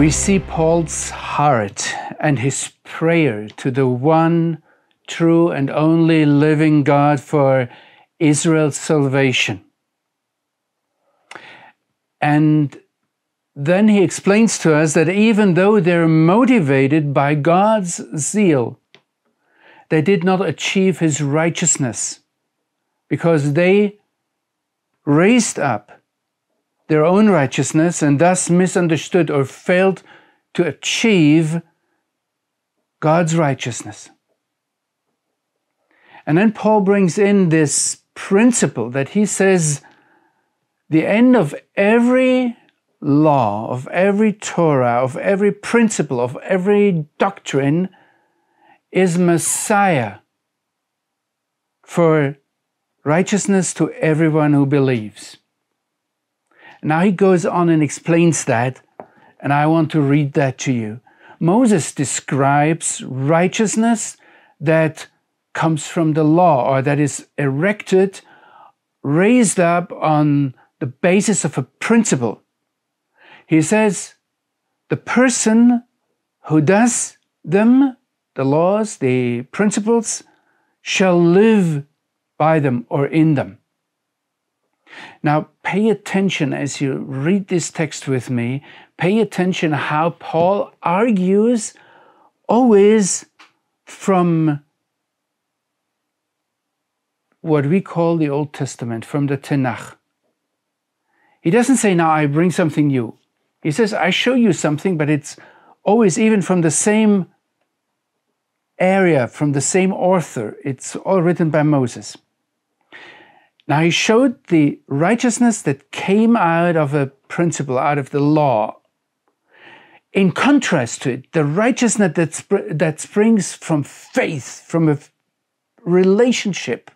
we see Paul's heart and his prayer to the one true and only living God for Israel's salvation. And then he explains to us that even though they're motivated by God's zeal, they did not achieve his righteousness because they raised up their own righteousness and thus misunderstood or failed to achieve God's righteousness. And then Paul brings in this principle that he says the end of every law, of every Torah, of every principle, of every doctrine is Messiah for righteousness to everyone who believes. Now he goes on and explains that, and I want to read that to you. Moses describes righteousness that comes from the law, or that is erected, raised up on the basis of a principle. He says, the person who does them, the laws, the principles, shall live by them or in them. Now, pay attention as you read this text with me. Pay attention how Paul argues always from what we call the Old Testament, from the Tanakh. He doesn't say, now I bring something new. He says, I show you something, but it's always even from the same area, from the same author. It's all written by Moses. Now he showed the righteousness that came out of a principle, out of the law. In contrast to it, the righteousness that springs from faith, from a relationship,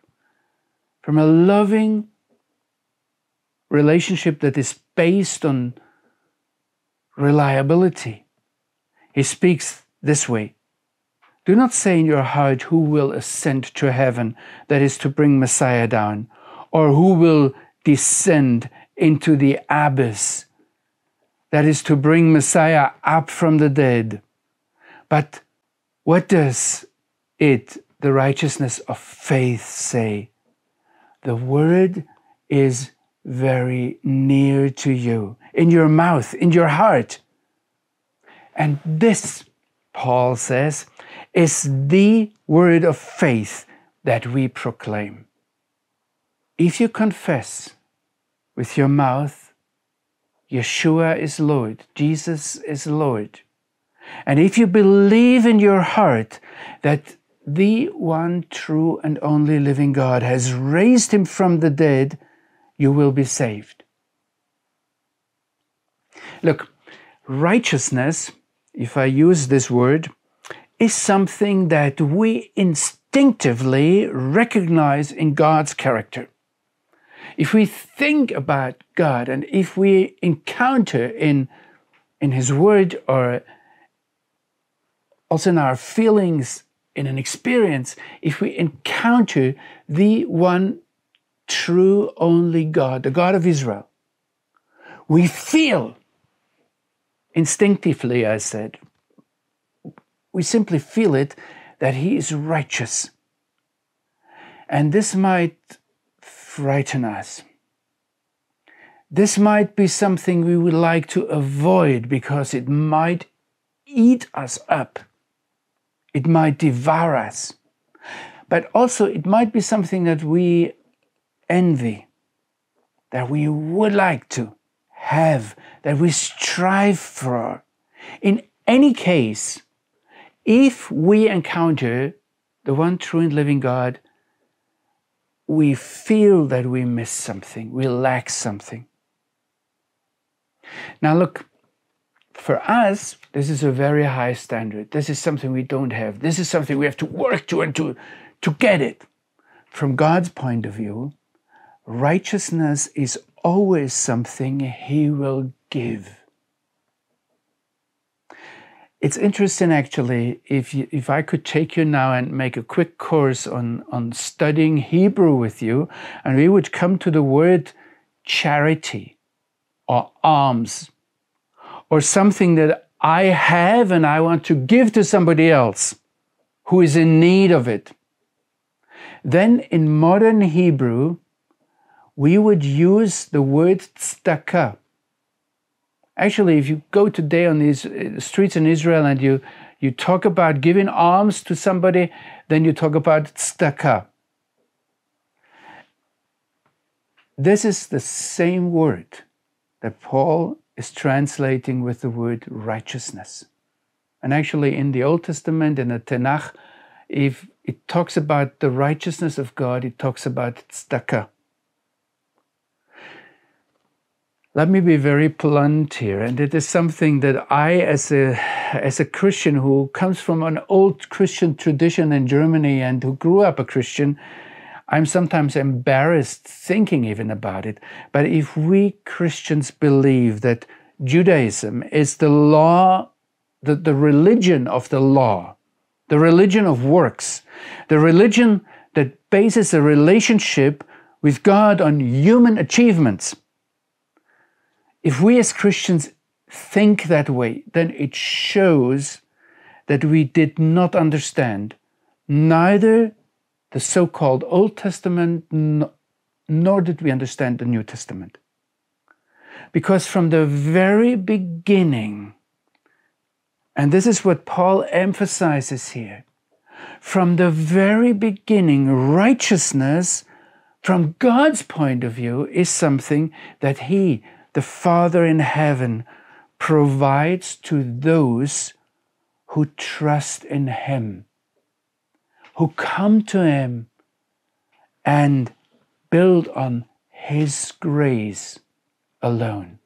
from a loving relationship that is based on reliability. He speaks this way. Do not say in your heart who will ascend to heaven, that is to bring Messiah down, or who will descend into the abyss, that is to bring Messiah up from the dead. But what does it, the righteousness of faith, say? The word is very near to you, in your mouth, in your heart. And this, Paul says, is the word of faith that we proclaim. If you confess with your mouth, Yeshua is Lord, Jesus is Lord, and if you believe in your heart that the one true and only living God has raised him from the dead, you will be saved. Look, righteousness, if I use this word, is something that we instinctively recognize in God's character. If we think about God and if we encounter in His Word or also in our feelings, in an experience, if we encounter the one true only God, the God of Israel, we feel instinctively, I said, we simply feel it, that He is righteous. And this might frighten us. This might be something we would like to avoid because it might eat us up. It might devour us. But also it might be something that we envy, that we would like to have, that we strive for. In any case, if we encounter the one true and living God, we feel that we miss something, we lack something. Now look, for us, this is a very high standard. This is something we don't have. This is something we have to work to and to get it. From God's point of view, righteousness is always something He will give. It's interesting, actually, if I could take you now and make a quick course on studying Hebrew with you, and we would come to the word charity or alms, or something that I have and I want to give to somebody else who is in need of it. Then in modern Hebrew, we would use the word tzedakah. Actually, if you go today on these streets in Israel and you talk about giving alms to somebody, then you talk about tzedakah. This is the same word that Paul is translating with the word righteousness. And actually in the Old Testament, in the Tanakh, if it talks about the righteousness of God, it talks about tzedakah. Let me be very blunt here, and it is something that I, as a Christian who comes from an old Christian tradition in Germany and who grew up a Christian, I'm sometimes embarrassed thinking even about it. But if we Christians believe that Judaism is the law, the religion of the law, the religion of works, the religion that bases a relationship with God on human achievements, if we as Christians think that way, then it shows that we did not understand neither the so-called Old Testament, nor did we understand the New Testament. Because from the very beginning, and this is what Paul emphasizes here, from the very beginning, righteousness, from God's point of view, is something that He, the Father in heaven, provides to those who trust in Him, who come to Him and build on His grace alone.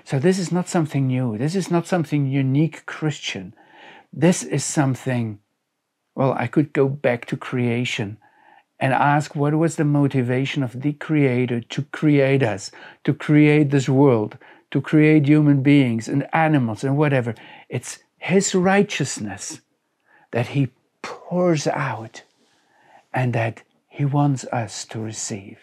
So this is not something new. This is not something unique Christian. This is something, well, I could go back to creation and ask what was the motivation of the Creator to create us, to create this world, to create human beings and animals and whatever. It's His righteousness that He pours out and that He wants us to receive.